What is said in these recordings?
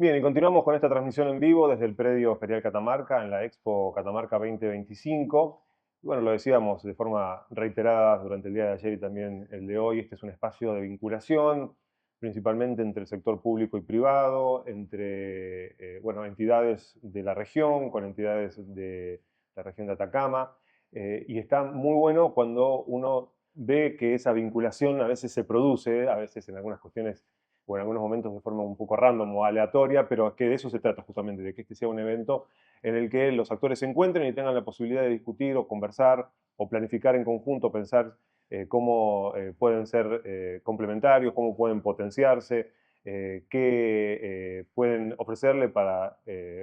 Bien, y continuamos con esta transmisión en vivo desde el predio Ferial Catamarca en la Expo Catamarca 2025. Y bueno, lo decíamos de forma reiterada durante el día de ayer y también el de hoy, este es un espacio de vinculación, principalmente entre el sector público y privado, entre bueno, entidades de la región, con entidades de la región de Atacama, y está muy bueno cuando uno ve que esa vinculación a veces se produce, a veces en algunas cuestiones o en algunos momentos de forma un poco random o aleatoria, pero es que de eso se trata justamente, de que este sea un evento en el que los actores se encuentren y tengan la posibilidad de discutir o conversar o planificar en conjunto, pensar cómo pueden ser complementarios, cómo pueden potenciarse, qué pueden ofrecerle para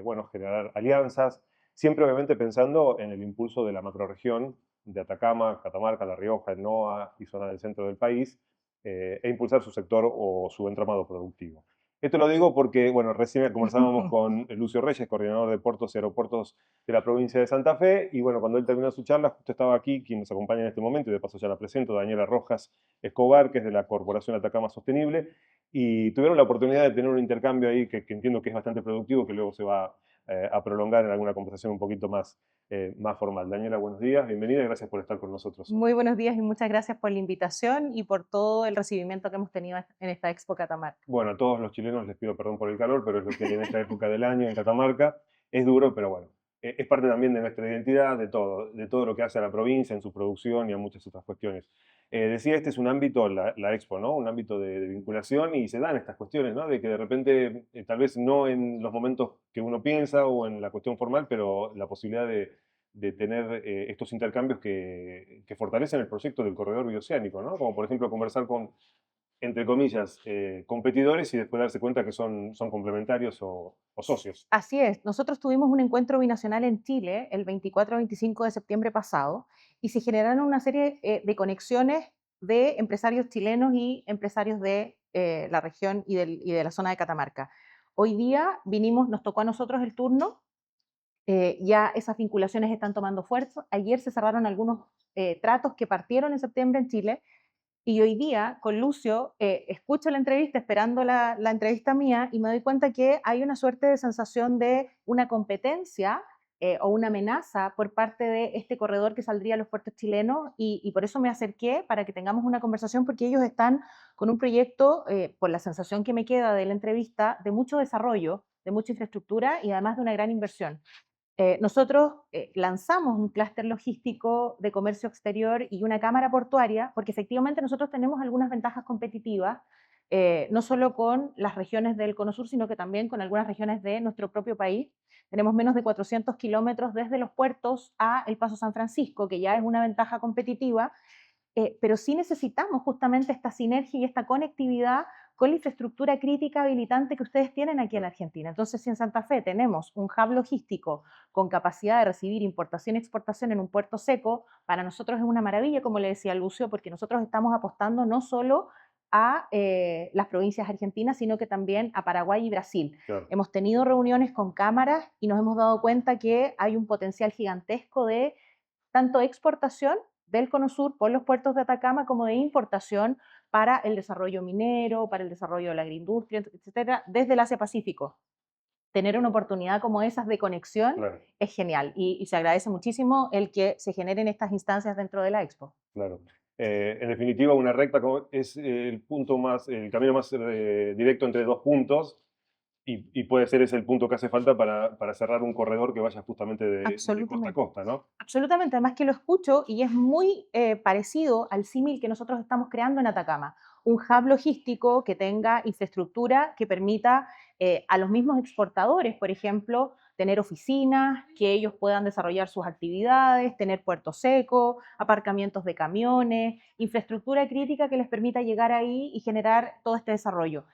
bueno, generar alianzas, siempre obviamente pensando en el impulso de la macrorregión de Atacama, Catamarca, La Rioja, el NOA y zona del centro del país, e impulsar su sector o su entramado productivo. Esto lo digo porque, bueno, recién conversábamos con Lucio Reyes, coordinador de puertos y aeropuertos de la provincia de Santa Fe, y bueno, cuando él terminó su charla, justo estaba aquí, quien nos acompaña en este momento, y de paso ya la presento, Daniela Rojas Escobar, que es de la Corporación Atacama Sostenible, y tuvieron la oportunidad de tener un intercambio ahí que entiendo que es bastante productivo, que luego se va a prolongar en alguna conversación un poquito más formal. Daniela, buenos días, bienvenida y gracias por estar con nosotros. Muy buenos días y muchas gracias por la invitación y por todo el recibimiento que hemos tenido en esta Expo Catamarca. Bueno, a todos los chilenos les pido perdón por el calor, pero es lo que hay en esta época del año en Catamarca. Es duro, pero bueno, es parte también de nuestra identidad, de todo lo que hace a la provincia en su producción y a muchas otras cuestiones. Decía, este es un ámbito, la Expo, ¿no? Un ámbito de vinculación y se dan estas cuestiones, ¿no? De que de repente, tal vez no en los momentos que uno piensa o en la cuestión formal, pero la posibilidad de tener estos intercambios que fortalecen el proyecto del corredor bioceánico, ¿no? Como por ejemplo conversar con entre comillas, competidores y después darse cuenta que son complementarios o socios. Así es, nosotros tuvimos un encuentro binacional en Chile el 24-25 de septiembre pasado y se generaron una serie de conexiones de empresarios chilenos y empresarios de la región y de la zona de Catamarca. Hoy día nos tocó a nosotros el turno, ya esas vinculaciones están tomando fuerza. Ayer se cerraron algunos tratos que partieron en septiembre en Chile. Y hoy día, con Lucio, escucho la entrevista esperando la entrevista mía y me doy cuenta que hay una suerte de sensación de una competencia o una amenaza por parte de este corredor que saldría a los puertos chilenos y por eso me acerqué para que tengamos una conversación porque ellos están con un proyecto, por la sensación que me queda de la entrevista, de mucho desarrollo, de mucha infraestructura y además de una gran inversión. Nosotros lanzamos un clúster logístico de comercio exterior y una cámara portuaria, porque efectivamente nosotros tenemos algunas ventajas competitivas, no solo con las regiones del Cono Sur, sino que también con algunas regiones de nuestro propio país. Tenemos menos de 400 kilómetros desde los puertos a El Paso San Francisco, que ya es una ventaja competitiva, pero sí necesitamos justamente esta sinergia y esta conectividad con la infraestructura crítica habilitante que ustedes tienen aquí en Argentina. Entonces, si en Santa Fe tenemos un hub logístico con capacidad de recibir importación y exportación en un puerto seco, para nosotros es una maravilla, como le decía Lucio, porque nosotros estamos apostando no solo a las provincias argentinas, sino que también a Paraguay y Brasil. Claro. Hemos tenido reuniones con cámaras y nos hemos dado cuenta que hay un potencial gigantesco de tanto exportación del Cono Sur por los puertos de Atacama como de importación para el desarrollo minero, para el desarrollo de la agroindustria, etcétera, desde el Asia-Pacífico. Tener una oportunidad como esas de conexión Claro, es genial y se agradece muchísimo el que se generen estas instancias dentro de la Expo. claro. En definitiva, una recta es el punto más, el camino más directo entre dos puntos y puede ser ese el punto que hace falta para cerrar un corredor que vaya justamente de costa a Absolutamente. costa, ¿no? Absolutamente, además que lo escucho y es muy parecido al símil que nosotros estamos creando en Atacama. Un hub logístico que tenga infraestructura que permita a los mismos exportadores, por ejemplo, tener oficinas, que ellos puedan desarrollar sus actividades, tener puerto seco, aparcamientos de camiones, infraestructura crítica que les permita llegar ahí y generar todo este desarrollo.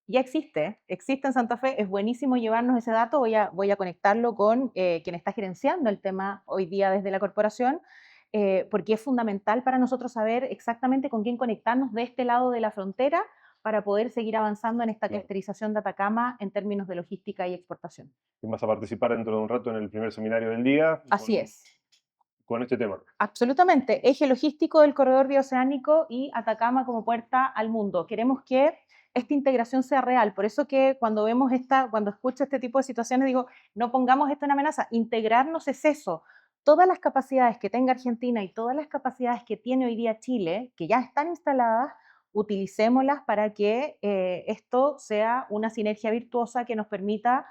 Ya existe en Santa Fe, es buenísimo llevarnos ese dato, voy a conectarlo con quien está gerenciando el tema hoy día desde la corporación, porque es fundamental para nosotros saber exactamente con quién conectarnos de este lado de la frontera para poder seguir avanzando en esta Claro. clusterización de Atacama en términos de logística y exportación. Y vas a participar dentro de un rato en el primer seminario del día Así es. con este tema. Absolutamente, eje logístico del corredor bioceánico y Atacama como puerta al mundo. Queremos que esta integración sea real. Por eso que cuando cuando escucho este tipo de situaciones digo, no pongamos esto en amenaza, integrarnos es eso. Todas las capacidades que tenga Argentina y todas las capacidades que tiene hoy día Chile, que ya están instaladas, utilicémoslas para que esto sea una sinergia virtuosa que nos permita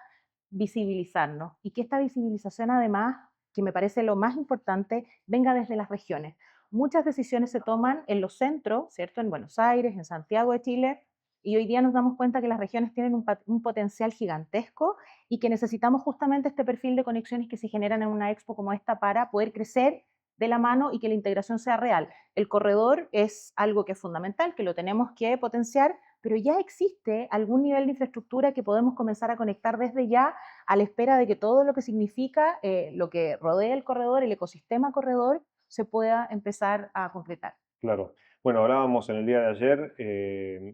visibilizarnos y que esta visibilización además, que me parece lo más importante, venga desde las regiones. Muchas decisiones se toman en los centros, ¿cierto? En Buenos Aires, en Santiago de Chile, y hoy día nos damos cuenta que las regiones tienen un potencial gigantesco y que necesitamos justamente este perfil de conexiones que se generan en una expo como esta para poder crecer de la mano y que la integración sea real. El corredor es algo que es fundamental, que lo tenemos que potenciar, pero ya existe algún nivel de infraestructura que podemos comenzar a conectar desde ya a la espera de que todo lo que significa, lo que rodea el corredor, el ecosistema corredor, se pueda empezar a concretar. Claro. Bueno, hablábamos en el día de ayer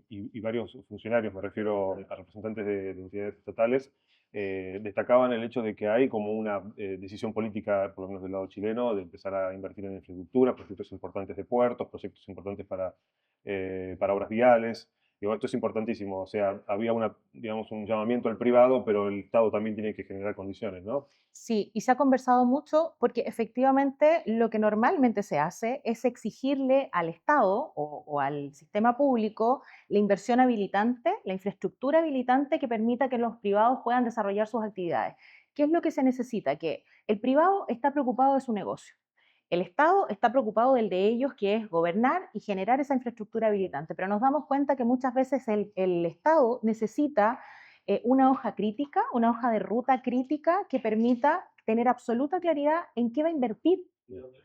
y varios funcionarios, me refiero a representantes de entidades estatales, destacaban el hecho de que hay como una decisión política, por lo menos del lado chileno, de empezar a invertir en infraestructura, proyectos importantes de puertos, proyectos importantes para obras viales. Digo, esto es importantísimo, o sea, había digamos, un llamamiento al privado, pero el Estado también tiene que generar condiciones, ¿no? Sí, y se ha conversado mucho porque efectivamente lo que normalmente se hace es exigirle al Estado o al sistema público la inversión habilitante, la infraestructura habilitante que permita que los privados puedan desarrollar sus actividades. ¿Qué es lo que se necesita? Que el privado está preocupado de su negocio. El Estado está preocupado del de ellos, que es gobernar y generar esa infraestructura habilitante, pero nos damos cuenta que muchas veces el Estado necesita una hoja crítica, una hoja de ruta crítica que permita tener absoluta claridad en qué va a invertir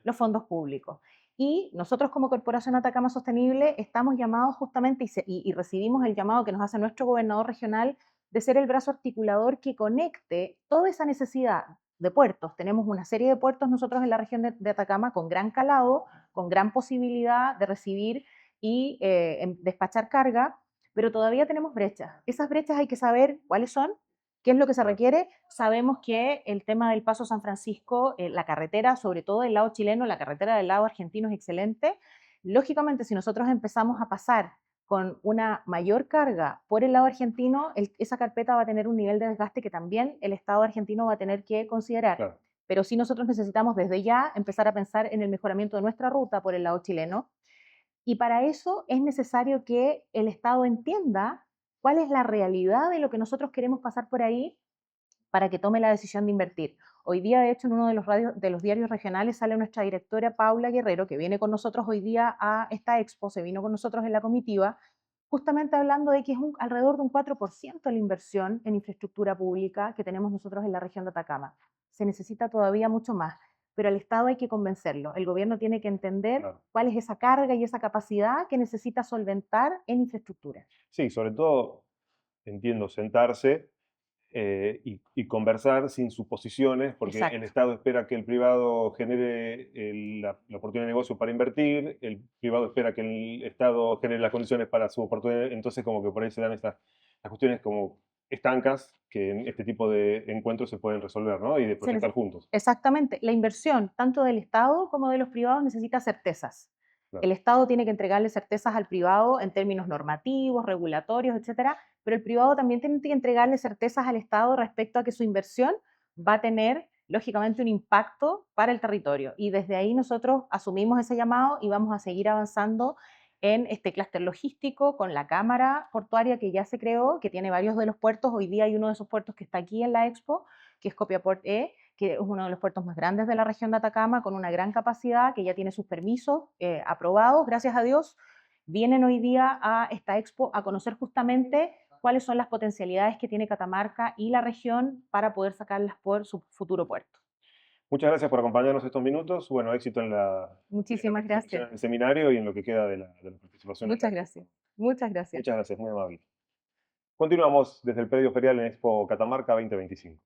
los fondos públicos. Y nosotros como Corporación Atacama Sostenible estamos llamados justamente y recibimos el llamado que nos hace nuestro gobernador regional de ser el brazo articulador que conecte toda esa necesidad de puertos. Tenemos una serie de puertos nosotros en la región de Atacama con gran calado, con gran posibilidad de recibir y despachar carga, pero todavía tenemos brechas. Esas brechas hay que saber cuáles son, qué es lo que se requiere. Sabemos que el tema del Paso San Francisco, la carretera, sobre todo del lado chileno, la carretera del lado argentino es excelente. Lógicamente, si nosotros empezamos a pasar con una mayor carga por el lado argentino, esa carpeta va a tener un nivel de desgaste que también el Estado argentino va a tener que considerar. Claro. Pero sí nosotros necesitamos desde ya empezar a pensar en el mejoramiento de nuestra ruta por el lado chileno, y para eso es necesario que el Estado entienda cuál es la realidad de lo que nosotros queremos pasar por ahí para que tome la decisión de invertir. Hoy día, de hecho, en uno de los diarios regionales sale nuestra directora Paula Guerrero, que viene con nosotros hoy día a esta expo, se vino con nosotros en la comitiva, justamente hablando de que es alrededor de un 4% la inversión en infraestructura pública que tenemos nosotros en la región de Atacama. Se necesita todavía mucho más, pero al Estado hay que convencerlo. El gobierno tiene que entender Claro. cuál es esa carga y esa capacidad que necesita solventar en infraestructura. Sí, sobre todo, entiendo, sentarse y conversar sin suposiciones, porque el Exacto. Estado espera que el privado genere la oportunidad de negocio para invertir, el privado espera que el Estado genere las condiciones para su oportunidad, entonces como que por ahí se dan estas las cuestiones como estancas que en este tipo de encuentros se pueden resolver, ¿no? Y de proyectar juntos. Exactamente. La inversión, tanto del Estado como de los privados, necesita certezas. Claro. El Estado tiene que entregarle certezas al privado en términos normativos, regulatorios, etcétera, pero el privado también tiene que entregarle certezas al Estado respecto a que su inversión va a tener, lógicamente, un impacto para el territorio. Y desde ahí nosotros asumimos ese llamado y vamos a seguir avanzando en este clúster logístico con la cámara portuaria que ya se creó, que tiene varios de los puertos. Hoy día hay uno de esos puertos que está aquí en la Expo, que es Copiaport E, que es uno de los puertos más grandes de la región de Atacama, con una gran capacidad, que ya tiene sus permisos aprobados, gracias a Dios. Vienen hoy día a esta expo a conocer justamente cuáles son las potencialidades que tiene Catamarca y la región para poder sacarlas por su futuro puerto. Muchas gracias por acompañarnos estos minutos. Bueno, éxito en la Muchísimas participación gracias. en el seminario y en lo que queda de la participación en la Muchas expo. gracias. Muchas gracias. Muchas gracias, muy amable. Continuamos desde el predio ferial en Expo Catamarca 2025.